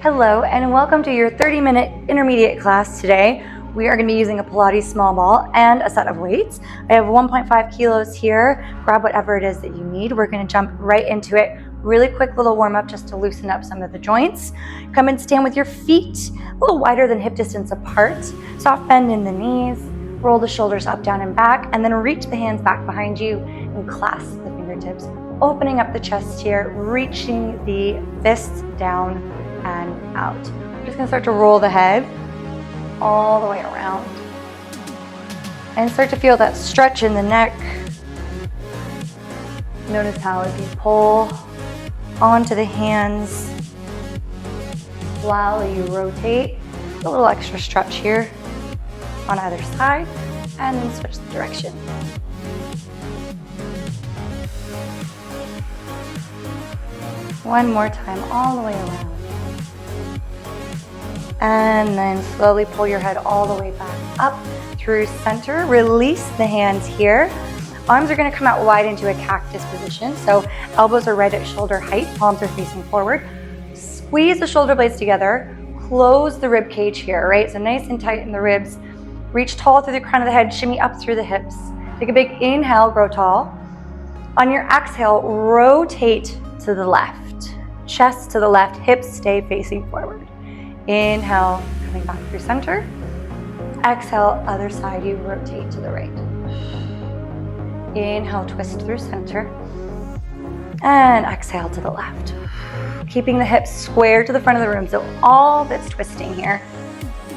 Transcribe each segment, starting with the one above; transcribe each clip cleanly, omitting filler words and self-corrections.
Hello and welcome to your 30-minute intermediate class today. We are going to be using a Pilates small ball and a set of weights. I have 1.5 kilos here. Grab whatever it is that you need. We're going to jump right into it. Really quick little warm up just to loosen up some of the joints. Come and stand with your feet a little wider than hip distance apart. Soft bend in the knees. Roll the shoulders up, down, and back, and then reach the hands back behind you and clasp the fingertips. Opening up the chest here, reaching the fists down and out. We're just gonna start to roll the head all the way around and start to feel that stretch in the neck. Notice how as you pull onto the hands while you rotate, a little extra stretch here on either side, and then switch the direction. One more time, all the way around. And then slowly pull your head all the way back up through center. Release the hands here. Arms are going to come out wide into a cactus position. So elbows are right at shoulder height, palms are facing forward. Squeeze the shoulder blades together. Close the rib cage here, right? So nice and tight in the ribs. Reach tall through the crown of the head, shimmy up through the hips. Take a big inhale, grow tall. On your exhale, rotate to the left. Chest to the left, hips stay facing forward. Inhale, coming back through center. Exhale, other side, you rotate to the right. Inhale, twist through center. And exhale to the left. Keeping the hips square to the front of the room, so all that's twisting here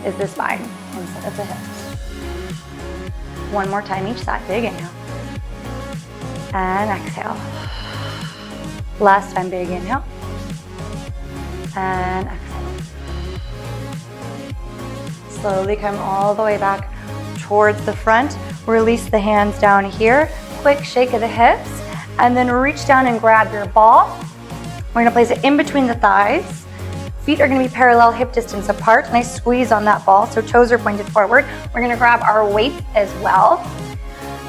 is the spine instead of the hips. One more time each side, big inhale. And exhale. Last time, big inhale. And exhale. Slowly come all the way back towards the front. Release the hands down here. Quick shake of the hips. And then reach down and grab your ball. We're gonna place it in between the thighs. Feet are gonna be parallel, hip distance apart. Nice squeeze on that ball, so toes are pointed forward. We're gonna grab our weights as well.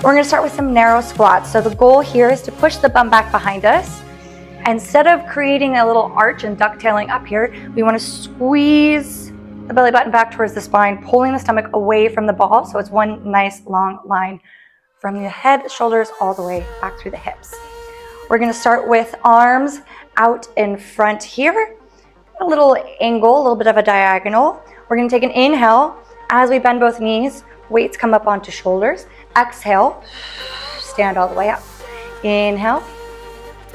We're gonna start with some narrow squats. So the goal here is to push the bum back behind us. Instead of creating a little arch and ducktailing up here, we wanna squeeze the belly button back towards the spine, pulling the stomach away from the ball, so it's one nice long line from the head, shoulders, all the way back through the hips. We're gonna start with arms out in front here, a little angle, a little bit of a diagonal. We're gonna take an inhale. As we bend both knees, weights come up onto shoulders. Exhale, stand all the way up. Inhale,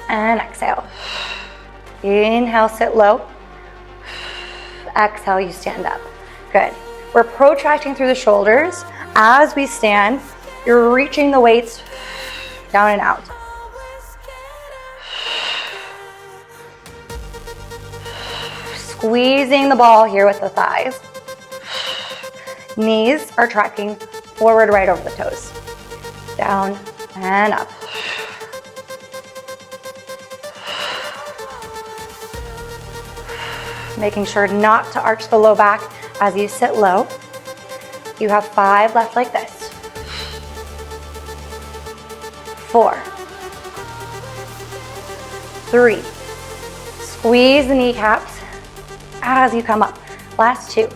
and exhale. Inhale, sit low. Exhale, you stand up. Good. We're protracting through the shoulders. As we stand, you're reaching the weights down and out. Squeezing the ball here with the thighs. Knees are tracking forward right over the toes. Down and up. Making sure not to arch the low back as you sit low. You have 5 left like this. 4. 3. Squeeze the kneecaps as you come up. Last 2.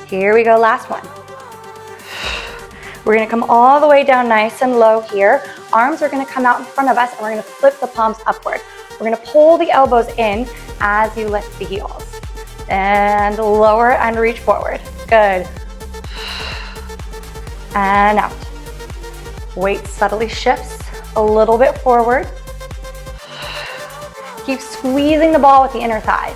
Here we go, last one. We're gonna come all the way down nice and low here. Arms are gonna come out in front of us and we're gonna flip the palms upward. We're gonna pull the elbows in as you lift the heels. And lower and reach forward. Good. And out. Weight subtly shifts a little bit forward. Keep squeezing the ball with the inner thighs.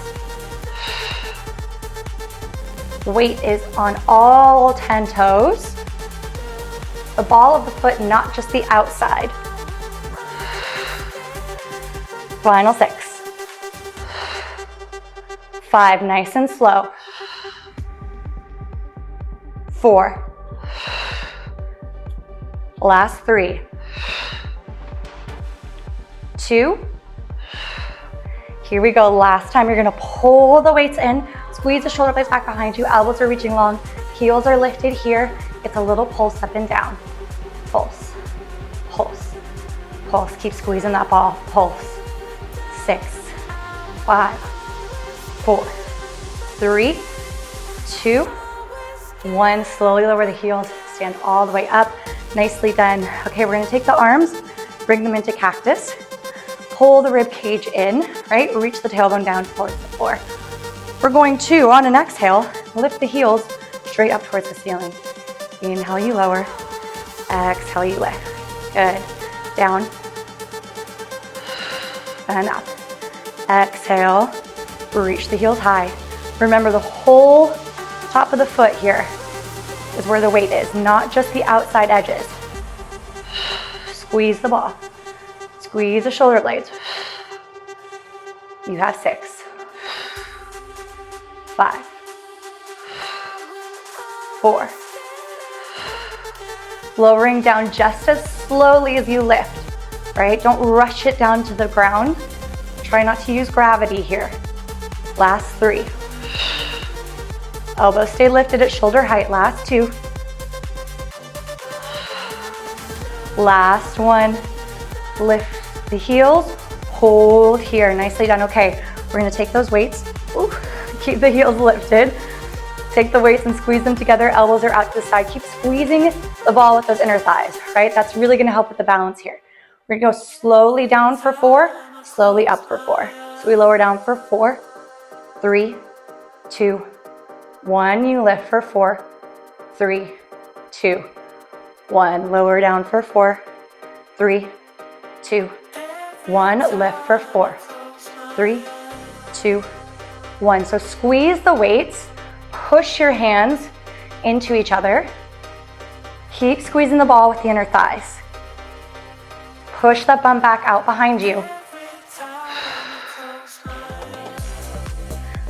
Weight is on all 10 toes. The ball of the foot, not just the outside. Final 6. 5, nice and slow. 4. Last 3. 2. Here we go, last time. You're gonna pull the weights in, squeeze the shoulder blades back behind you, elbows are reaching long, heels are lifted here. It's a little pulse up and down. Pulse, pulse, pulse. Keep squeezing that ball. Pulse. 6, 5, 4, 3, 2, 1. Slowly lower the heels, stand all the way up. Nicely done. Okay, we're gonna take the arms, bring them into cactus. Pull the rib cage in, right? Reach the tailbone down towards the floor. We're going to, on an exhale, lift the heels straight up towards the ceiling. Inhale, you lower. Exhale, you lift. Good. Down. And up. Exhale. Reach the heels high. Remember, the whole top of the foot here is where the weight is, not just the outside edges. Squeeze the ball. Squeeze the shoulder blades. You have 6, 5, 4. Lowering down just as slowly as you lift, right? Don't rush it down to the ground. Try not to use gravity here. Last 3. Elbows stay lifted at shoulder height. Last 2. Last 1. Lift the heels. Hold here. Nicely done. Okay, we're gonna take those weights. Ooh, keep the heels lifted. Take the weights and squeeze them together. Elbows are out to the side. Keep squeezing the ball with those inner thighs, right? That's really gonna help with the balance here. We're gonna go slowly down for 4, slowly up for 4. So we lower down for 4, 3, 2, 1. You lift for 4, 3, 2, 1. Lower down for 4, 3, 2, 1. Lift for 4, 3, 2, 1. So squeeze the weights. Push your hands into each other. Keep squeezing the ball with the inner thighs. Push that bum back out behind you.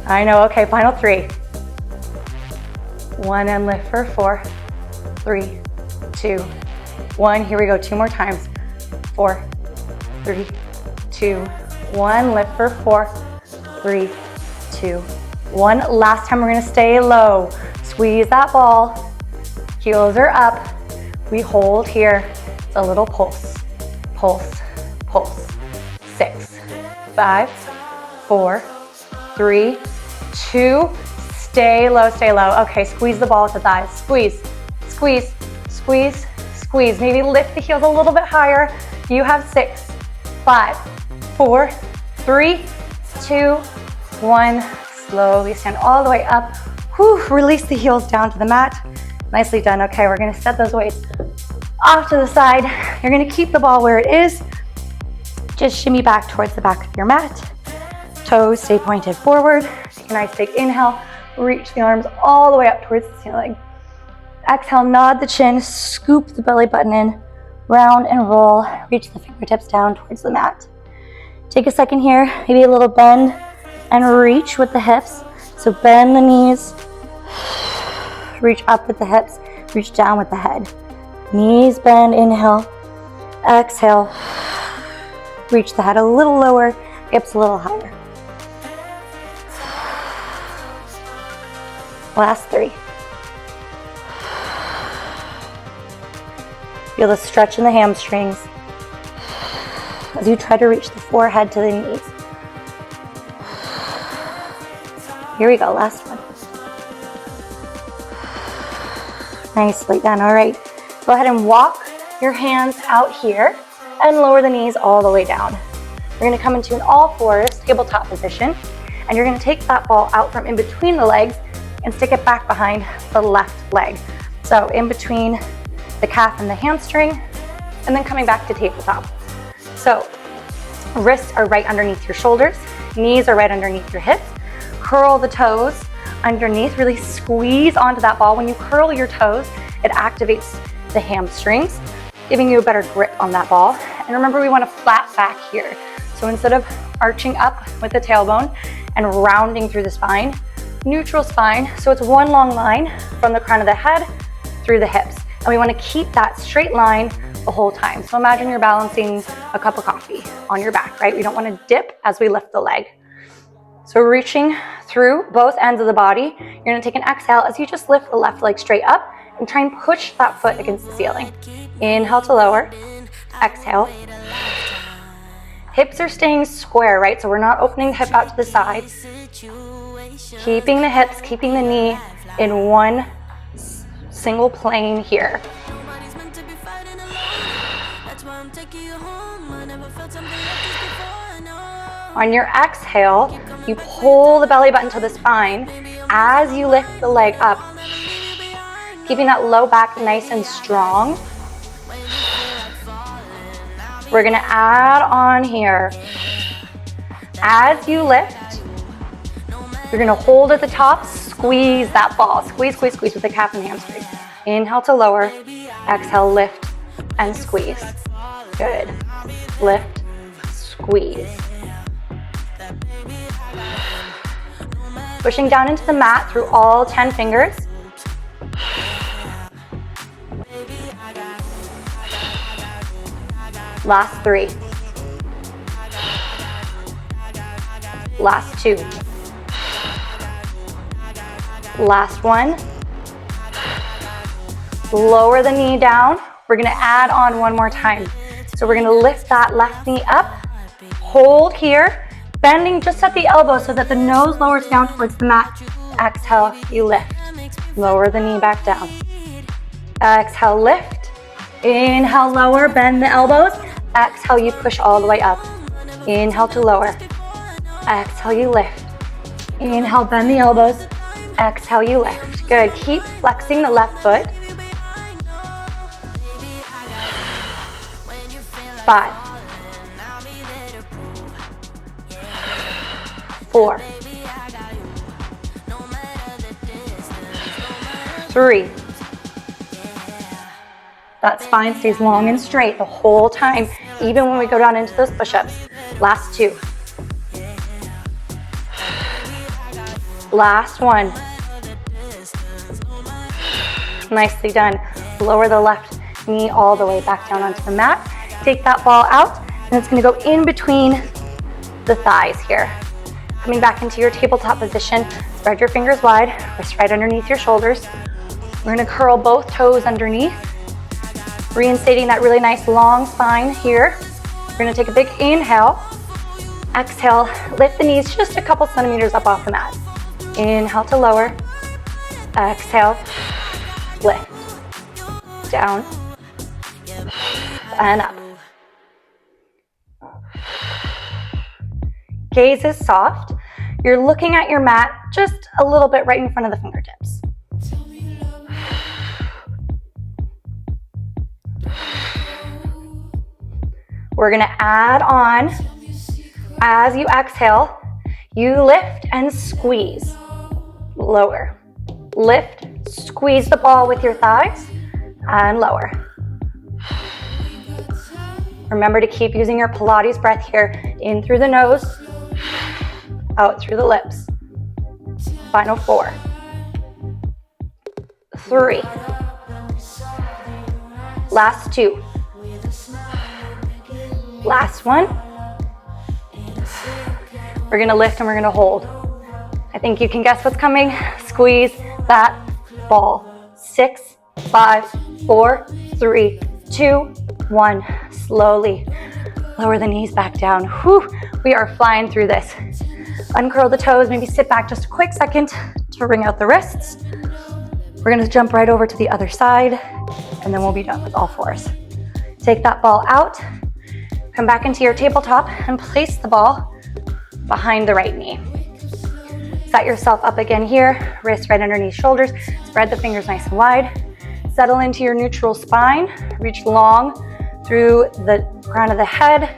I know, okay, final 3. 1 and lift for 4, 3, 2, 1. Here we go, 2 more times. 4, 3, 2, 1. Lift for 4, 3, 2, 1. Last time, we're gonna stay low. Squeeze that ball. Heels are up. We hold here. It's a little pulse. Pulse, pulse. 6, 5, 4, 3, 2. Stay low, stay low. Okay, squeeze the ball with the thighs. Squeeze, squeeze, squeeze, squeeze. Maybe lift the heels a little bit higher. You have 6, 5, 4, 3, 2, 1. Slowly stand all the way up. Whew, release the heels down to the mat. Nicely done. Okay, we're gonna set those weights off to the side. You're gonna keep the ball where it is. Just shimmy back towards the back of your mat. Toes stay pointed forward. Take a nice big inhale. Reach the arms all the way up towards the ceiling. Exhale, nod the chin, scoop the belly button in, round and roll. Reach the fingertips down towards the mat. Take a second here, maybe a little bend and reach with the hips. So bend the knees, reach up with the hips, reach down with the head. Knees bend, inhale, exhale. Reach the head a little lower, hips a little higher. Last 3. Feel the stretch in the hamstrings as you try to reach the forehead to the knees. Here we go, last one. Nicely done, all right. Go ahead and walk your hands out here and lower the knees all the way down. You're gonna come into an all fours tabletop position, and you're gonna take that ball out from in between the legs and stick it back behind the left leg. So in between the calf and the hamstring, and then coming back to tabletop. So wrists are right underneath your shoulders, knees are right underneath your hips. Curl the toes underneath, really squeeze onto that ball. When you curl your toes, it activates the hamstrings, giving you a better grip on that ball. And remember, we want a flat back here. So instead of arching up with the tailbone and rounding through the spine, neutral spine. So it's one long line from the crown of the head through the hips. And we want to keep that straight line the whole time. So imagine you're balancing a cup of coffee on your back, right? We don't want to dip as we lift the leg. So reaching through both ends of the body, you're going to take an exhale as you just lift the left leg straight up and try and push that foot against the ceiling. Inhale to lower, exhale. Hips are staying square, right? So we're not opening the hip out to the side. Keeping the hips, keeping the knee in one single plane here. On your exhale, you pull the belly button to the spine as you lift the leg up, keeping that low back nice and strong. We're gonna add on here. As you lift, you're gonna hold at the top, squeeze that ball. Squeeze, squeeze, squeeze with the calf and hamstring. Inhale to lower, exhale, lift and squeeze. Good. Lift, squeeze. Pushing down into the mat through all 10 fingers. Last 3. Last 2. Last 1. Lower the knee down. We're gonna add on one more time. So we're gonna lift that left knee up, hold here, bending just at the elbow so that the nose lowers down towards the mat. Exhale, you lift. Lower the knee back down. Exhale, lift. Inhale, lower, bend the elbows. Exhale, you push all the way up. Inhale to lower. Exhale, you lift. Inhale, bend the elbows. Exhale, you lift. Good. Keep flexing the left foot. 5, 4, 3. That spine stays long and straight the whole time, even when we go down into those push-ups. Last 2. Last 1. Nicely done. Lower the left knee all the way back down onto the mat. Take that ball out, and it's gonna go in between the thighs here. Coming back into your tabletop position, spread your fingers wide, wrist right underneath your shoulders. We're gonna curl both toes underneath, reinstating that really nice long spine here. We're gonna take a big inhale. Exhale, lift the knees just a couple centimeters up off the mat. Inhale to lower. Exhale, lift. Down and up. Gaze is soft. You're looking at your mat just a little bit right in front of the fingertips. We're gonna add on, as you exhale, you lift and squeeze. Lower. Lift, squeeze the ball with your thighs, and lower. Remember to keep using your Pilates breath here. In through the nose, out through the lips. Final 4, 3. Last 2. Last 1. We're gonna lift and we're gonna hold. I think you can guess what's coming. Squeeze that ball. 6, 5, 4, 3, 2, 1. Slowly lower the knees back down. Whew, we are flying through this. Uncurl the toes, maybe sit back just a quick second to wring out the wrists. We're gonna jump right over to the other side, and then we'll be done with all 4s. Take that ball out, come back into your tabletop, and place the ball behind the right knee. Set yourself up again here, wrists right underneath shoulders, spread the fingers nice and wide. Settle into your neutral spine, reach long through the crown of the head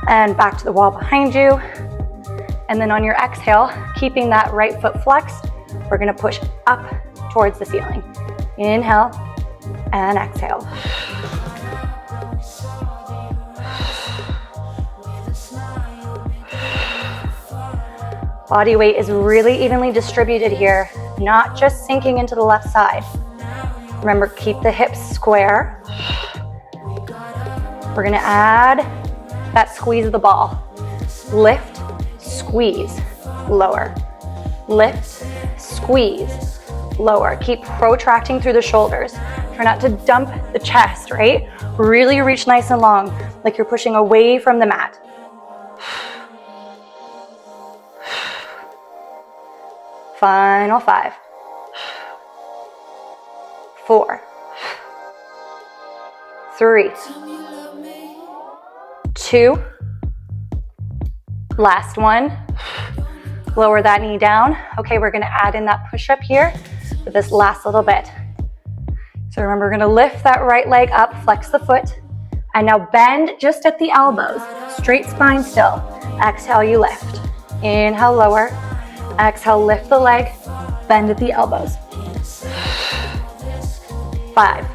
and back to the wall behind you. And then on your exhale, keeping that right foot flexed, we're gonna push up towards the ceiling. Inhale and exhale. Body weight is really evenly distributed here, not just sinking into the left side. Remember, keep the hips square. We're gonna add that squeeze of the ball. Lift, squeeze, lower. Lift, squeeze, lower. Keep protracting through the shoulders. Try not to dump the chest, right? Really reach nice and long, like you're pushing away from the mat. Final 5, 4, 3, 2, last one. Lower that knee down. Okay, we're gonna add in that push-up here for this last little bit. So remember, we're gonna lift that right leg up, flex the foot, and now bend just at the elbows. Straight spine still. Exhale, you lift. Inhale, lower. Exhale, lift the leg, bend at the elbows. 5.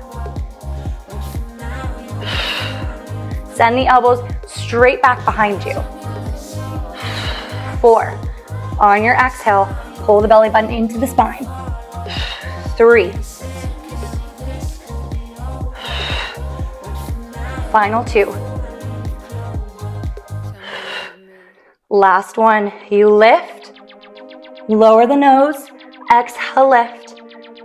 Send the elbows straight back behind you. 4. On your exhale, pull the belly button into the spine. 3. Final 2. Last one. You lift, lower the nose, exhale, lift,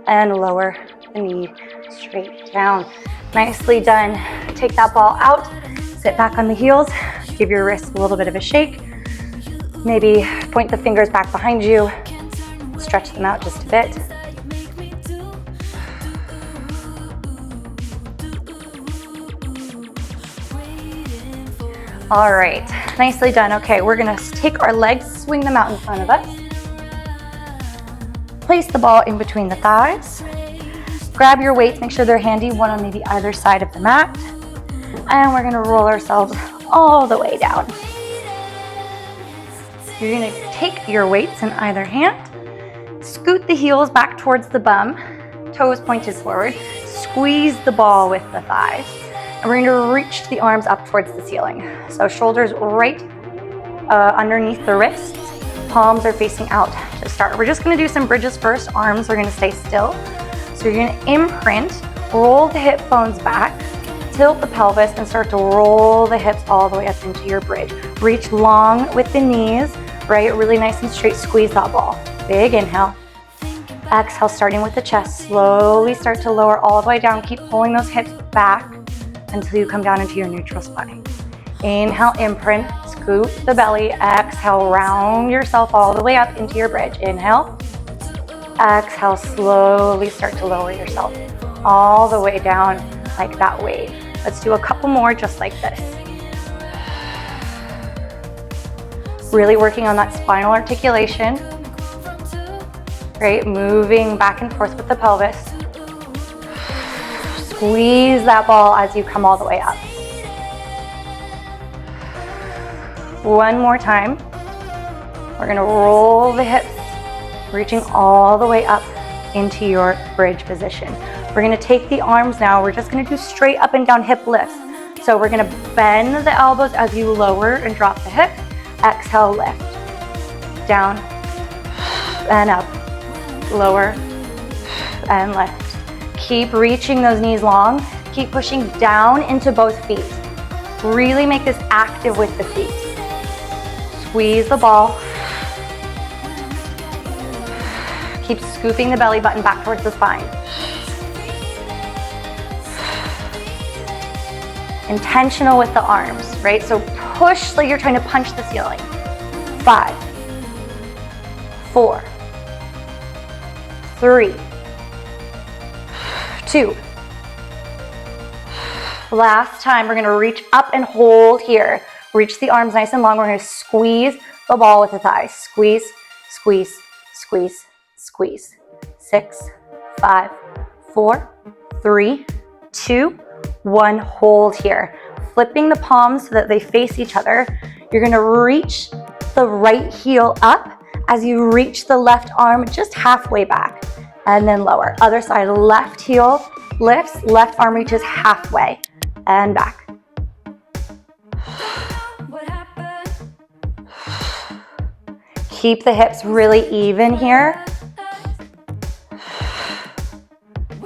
and lower the knee straight down. Nicely done. Take that ball out, sit back on the heels, give your wrists a little bit of a shake. Maybe point the fingers back behind you, stretch them out just a bit. All right, nicely done. Okay, we're gonna take our legs, swing them out in front of us. Place the ball in between the thighs. Grab your weights, make sure they're handy, one on maybe either side of the mat. And we're gonna roll ourselves all the way down. You're gonna take your weights in either hand, scoot the heels back towards the bum, toes pointed forward, squeeze the ball with the thighs. And we're going to reach the arms up towards the ceiling. So shoulders right underneath the wrists, palms are facing out to start. We're just going to do some bridges first. Arms are going to stay still. So you're going to imprint, roll the hip bones back, tilt the pelvis, and start to roll the hips all the way up into your bridge. Reach long with the knees, right? Really nice and straight. Squeeze that ball. Big inhale. Exhale, starting with the chest. Slowly start to lower all the way down. Keep pulling those hips back until you come down into your neutral spine. Inhale, imprint, scoop the belly. Exhale, round yourself all the way up into your bridge. Inhale. Exhale, slowly start to lower yourself all the way down like that wave. Let's do a couple more just like this. Really working on that spinal articulation. Great, moving back and forth with the pelvis. Squeeze that ball as you come all the way up. One more time. We're gonna roll the hips, reaching all the way up into your bridge position. We're gonna take the arms now. We're just gonna do straight up and down hip lifts. So we're gonna bend the elbows as you lower and drop the hip. Exhale, lift. Down and up. Lower and lift. Keep reaching those knees long. Keep pushing down into both feet. Really make this active with the feet. Squeeze the ball. Keep scooping the belly button back towards the spine. Intentional with the arms, right? So push like you're trying to punch the ceiling. 5, 4, 3, 2. Last time, we're gonna reach up and hold here. Reach the arms nice and long. We're gonna squeeze the ball with the thighs. Squeeze, squeeze, squeeze, squeeze. 6, 5, 4, 3, 2, 1. Hold here. Flipping the palms so that they face each other. You're gonna reach the right heel up as you reach the left arm just halfway back. And then lower. Other side, left heel lifts, left arm reaches halfway and back. Keep the hips really even here.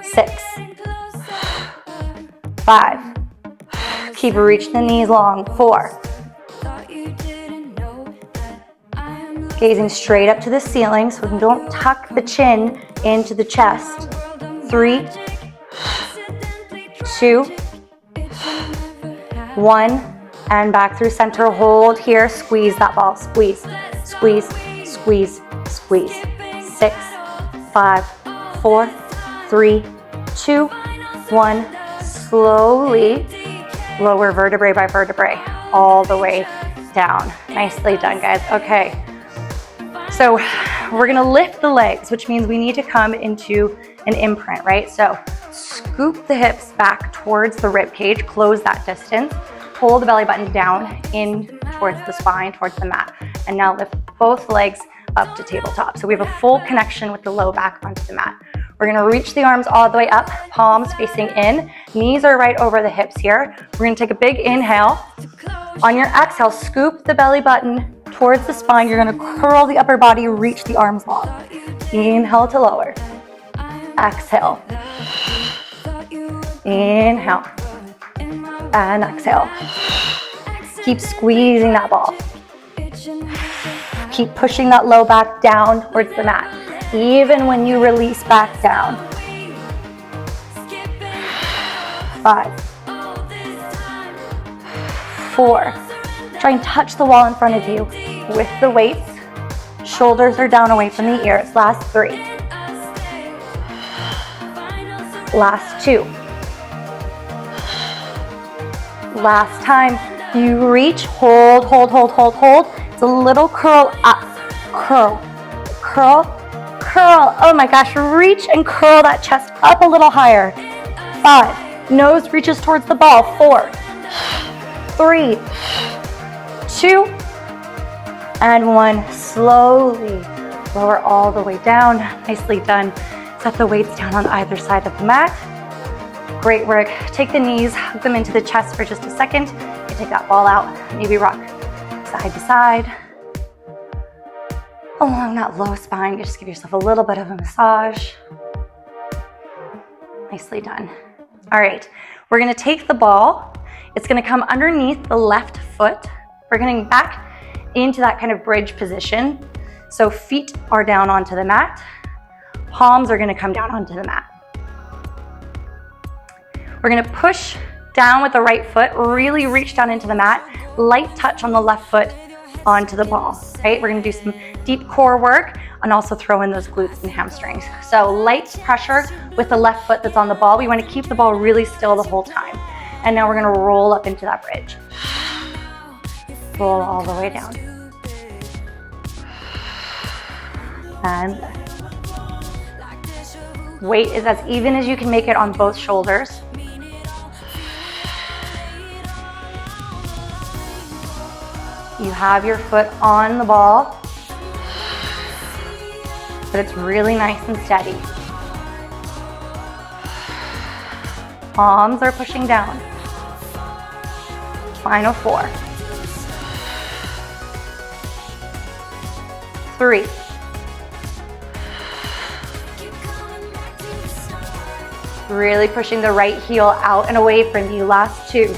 6, 5. Keep reaching the knees long. 4. Gazing straight up to the ceiling so don't tuck the chin into the chest. 3, 2, 1, and back through center. Hold here. Squeeze that ball. Squeeze, squeeze, squeeze, squeeze. 6, 5, 4, 3, 2, 1. Slowly lower vertebrae by vertebrae all the way down. Nicely done, guys. Okay. So we're gonna lift the legs, which means we need to come into an imprint, right? So scoop the hips back towards the rib cage, close that distance, pull the belly button down in towards the spine, towards the mat, and now lift both legs up to tabletop. So we have a full connection with the low back onto the mat. We're gonna reach the arms all the way up, palms facing in, knees are right over the hips here. We're gonna take a big inhale. On your exhale, scoop the belly button towards the spine. You're gonna curl the upper body, reach the arms long. Inhale to lower. Exhale. Inhale. And exhale. Keep squeezing that ball. Keep pushing that low back down towards the mat, even when you release back down. 5, 4. Try and touch the wall in front of you with the weights. Shoulders are down away from the ears. Last 3. Last 2. Last time. You reach, hold, hold, hold, hold, hold. It's a little curl up. Curl, curl, curl. Oh my gosh, reach and curl that chest up a little higher. 5. Nose reaches towards the ball. 4, 3, 2, and 1. Slowly lower all the way down. Nicely done. Set the weights down on either side of the mat. Great work. Take the knees, hug them into the chest for just a second. You take that ball out, maybe rock side to side. Along that low spine, you just give yourself a little bit of a massage. Nicely done. All right, we're gonna take the ball. It's gonna come underneath the left foot. We're getting back into that kind of bridge position. So feet are down onto the mat. Palms are gonna come down onto the mat. We're gonna push down with the right foot, really reach down into the mat, light touch on the left foot onto the ball, right? We're gonna do some deep core work and also throw in those glutes and hamstrings. So light pressure with the left foot that's on the ball. We wanna keep the ball really still the whole time. And now we're gonna roll up into that bridge. Roll all the way down. And weight is as even as you can make it on both shoulders. You have your foot on the ball, but it's really nice and steady. Palms are pushing down. Final 4. 3. 2. Really pushing the right heel out and away from you. Last 2.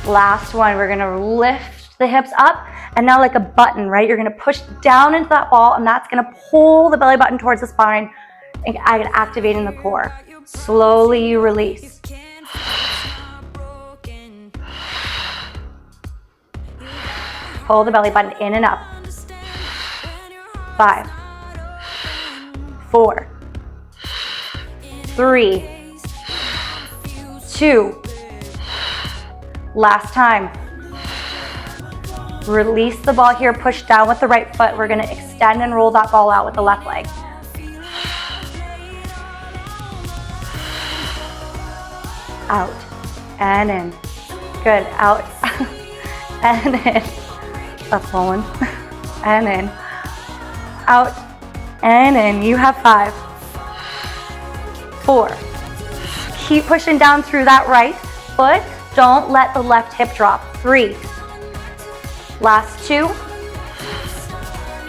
Last 1, we're gonna lift the hips up and now like a button, right? You're gonna push down into that ball and that's gonna pull the belly button towards the spine and activating the core. Slowly you release. Pull the belly button in and up. 5, 4, 3, 2. Last time. Release the ball here, push down with the right foot. We're gonna extend and roll that ball out with the left leg. Out and in. Good, out and in. That's one. And in. Out and in. You have 5, 4. Keep pushing down through that right foot. Don't let the left hip drop. 3. Last 2.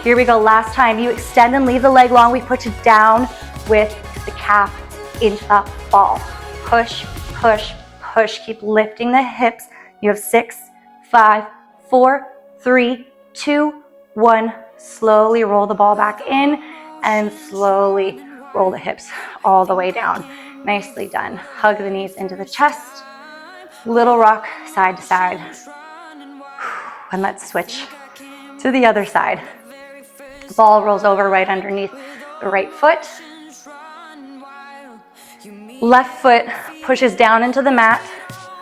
Here we go, last time. You extend and leave the leg long. We push it down with the calf into that ball. Push, push, push. Keep lifting the hips. You have 6, 5, 4, 3, 2, 1. Slowly roll the ball back in and slowly roll the hips all the way down. Nicely done. Hug the knees into the chest. Little rock side to side. And let's switch to the other side. Ball rolls over right underneath the right foot. Left foot pushes down into the mat.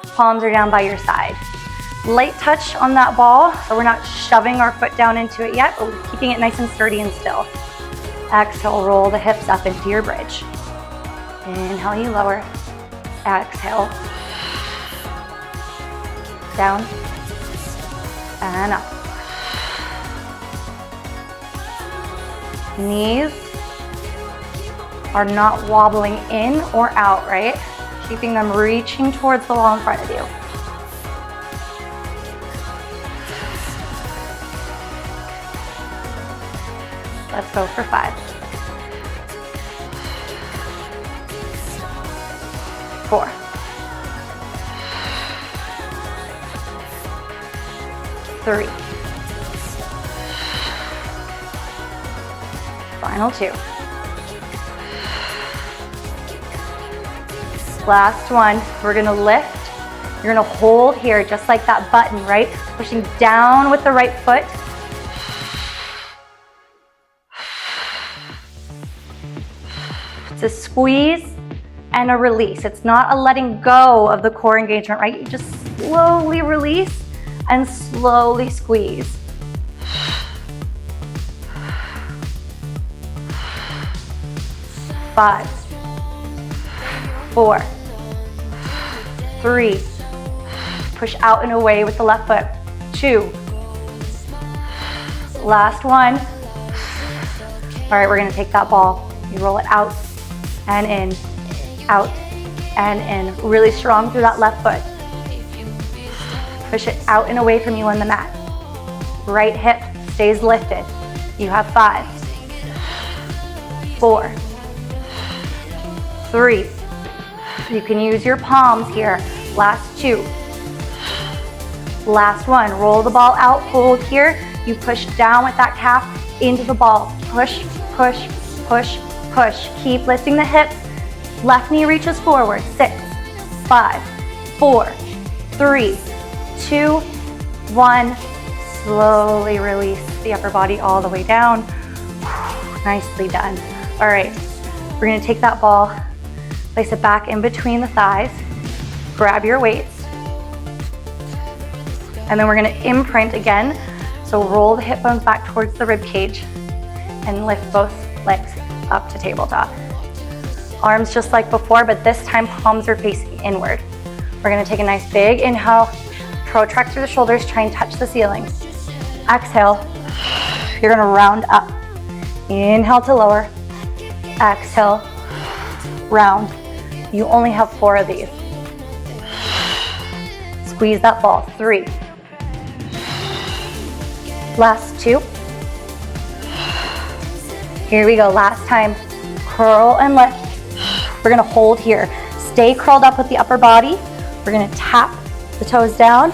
Palms are down by your side. Light touch on that ball, so we're not shoving our foot down into it yet, but we're keeping it nice and sturdy and still. Exhale, roll the hips up into your bridge. Inhale, you lower. Exhale. Down and up. Knees are not wobbling in or out, right? Keeping them reaching towards the wall in front of you. Let's go for 5. 4. 3. Final 2. Last one. We're gonna lift. You're gonna hold here just like that button, right? Pushing down with the right foot. It's a squeeze and a release. It's not a letting go of the core engagement, right? You just slowly release and slowly squeeze. 5, 4, 3. Push out and away with the left foot. 2. Last one. All right, we're gonna take that ball. You roll it out and in, out and in. Really strong through that left foot. Push it out and away from you on the mat. Right hip stays lifted. You have 5, 4, 3. You can use your palms here. Last 2. Last one. Roll the ball out, hold here. You push down with that calf into the ball. Push, push, push, push. Keep lifting the hips. Left knee reaches forward. 6, 5, 4, 3, 2, 1. Slowly release the upper body all the way down. Nicely done. All right, we're gonna take that ball, place it back in between the thighs, grab your weights, and then we're gonna imprint again. So roll the hip bones back towards the rib cage and lift both legs up to tabletop. Arms just like before, but this time palms are facing inward. We're gonna take a nice big inhale, protract through the shoulders, try and touch the ceiling. Exhale, you're gonna round up. Inhale to lower, exhale, round. You only have 4 of these. Squeeze that ball. 3. Last 2. Here we go, last time. Curl and lift. We're gonna hold here. Stay curled up with the upper body. We're gonna tap the toes down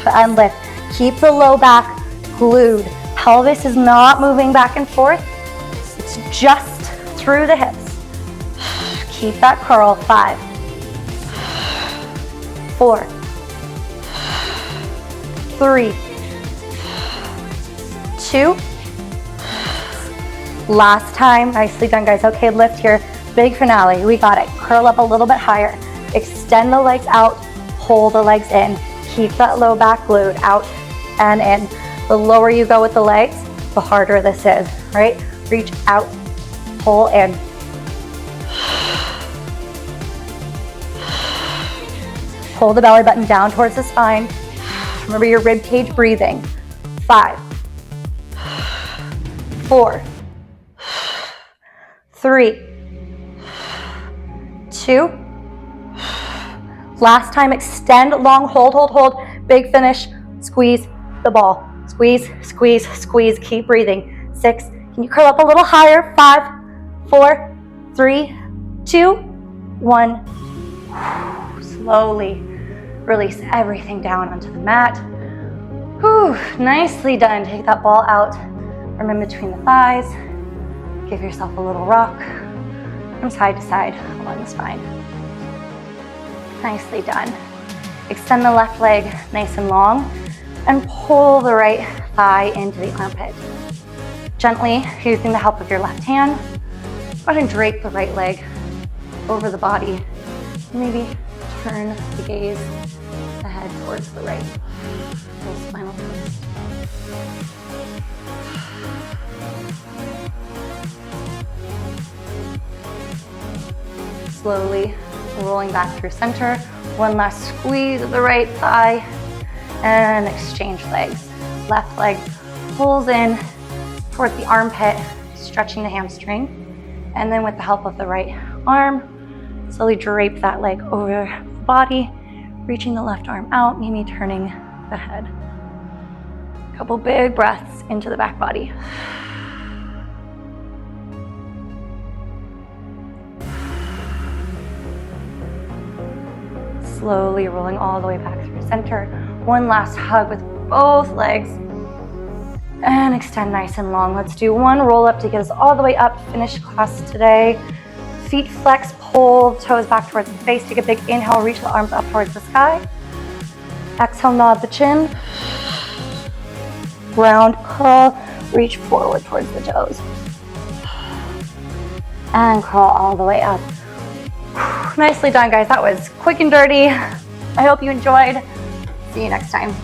and lift. Keep the low back glued. Pelvis is not moving back and forth. It's just through the hips. Keep that curl. 5, 4, 3, 2. Last time. Nicely done, guys. Okay, lift here. Big finale. We got it. Curl up a little bit higher. Extend the legs out. Pull the legs in. Keep that low back glued. Out and in. The lower you go with the legs, the harder this is, right? Reach out. Pull in. Pull the belly button down towards the spine. Remember your rib cage breathing. 5, 4, 3, 2. Last time, extend long, hold, hold, hold. Big finish, squeeze the ball. Squeeze, squeeze, squeeze, keep breathing. 6, can you curl up a little higher? 5, 4, 3, 2, 1. Slowly release everything down onto the mat. Whew, nicely done. Take that ball out from in between the thighs. Give yourself a little rock from side to side along the spine. Nicely done. Extend the left leg nice and long and pull the right thigh into the armpit. Gently, using the help of your left hand, go ahead and drape the right leg over the body. Maybe turn the gaze, the head towards the right. Little spinal twist. Slowly rolling back through center. One last squeeze of the right thigh and exchange legs. Left leg pulls in towards the armpit, stretching the hamstring. And then with the help of the right arm, slowly drape that leg over the body, reaching the left arm out, maybe turning the head. A couple big breaths into the back body. Slowly rolling all the way back through center. One last hug with both legs. And extend nice and long. Let's do one roll up to get us all the way up. Finish class today. Feet flex, pull toes back towards the face. Take a big inhale, reach the arms up towards the sky. Exhale, nod the chin. Round curl, reach forward towards the toes. And curl all the way up. Nicely done, guys. That was quick and dirty. I hope you enjoyed. See you next time.